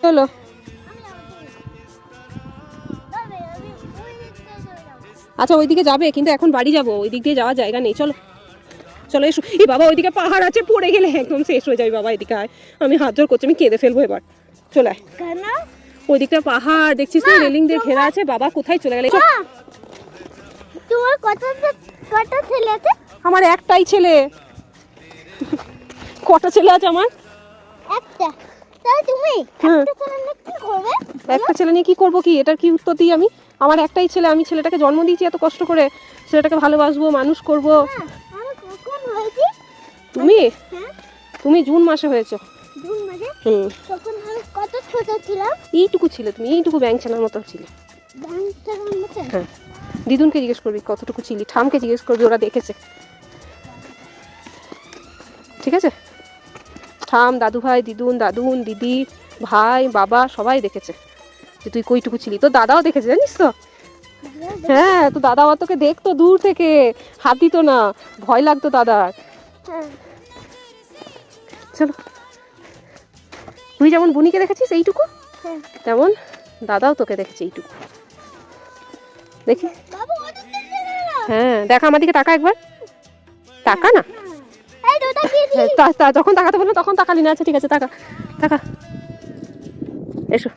চলো। আচ্ছা ওইদিকে যাবে, কিন্তু এখন বাড়ি যাবো, ওই দিক দিয়ে যাওয়ার জায়গা নেই। চলো চলো এসো। এই বাবা ওইদিকে পাহাড় আছে, পড়ে গেলে একদম শেষ হয়ে যাবে বাবা। এদিকে আয়, আমি হাত জোর করছি, আমি কেঁদে ফেলবো এবার। চলে আয়। ওই দিকটা পাহাড় দেখছিস না, রেলিং দিয়ে ঘেরা আছে। বাবা কোথায় চলে গেলে? তোমার কটা ছেলে আছে? আমার একটাই ছেলে। কটা ছেলে আছে আমার? একটা। তাহলে তুমি একটা ছেলে নিয়ে কি করবে? একটা ছেলে নিয়ে কি করবো? কি এটার কি উত্তর দিই আমি? আমার একটাই ছেলে, আমি ছেলেটাকে জন্ম দিয়েছি এত কষ্ট করে, ছেলেটাকে ভালোবাসবো, মানুষ করবো। আমি কখন হয়েছি? তুমি হ্যাঁ তুমি জুন মাসে হয়েছো। জুন মাসে? হুম। তখন আমি কত ছোট ছিলাম? এইটুকু ছিলে তুমি, এইটুকু ব্যাংছানার মতো ছিলে। ব্যাংকটার মতো? হ্যাঁ। দিদুনকে জিজ্ঞেস করবি কতটুকু ছিলি, ঠামকে জিজ্ঞেস করবি, ওরা দেখেছে। ঠিক আছে? ঠাম, দাদু ভাই, দিদুন, দাদুন, দিদি, ভাই, বাবা সবাই দেখেছে যে তুই কইটুকু ছিলি। তোর দাদাও দেখেছে জানিস তো। হ্যাঁ, তো দাদা আবার তোকে দেখতো দূর থেকে, হাত দিত না, ভয় লাগতো দাদার। হ্যাঁ। চলো, তুই যেমন বুনিকে দেখেছিস এইটুকু, হ্যাঁ। তেমন দাদাও তোকে দেখেছে এইটুকু। দেখি। বাবু ওটা দেখে না। হ্যাঁ, দেখা আমার দিকে, তাকা একবার, তাকা না। এই দুটো কি দি? যখন তাকাতে বললো তখন তাকালি না। আচ্ছা ঠিক আছে, তাকা তাকা। এসো।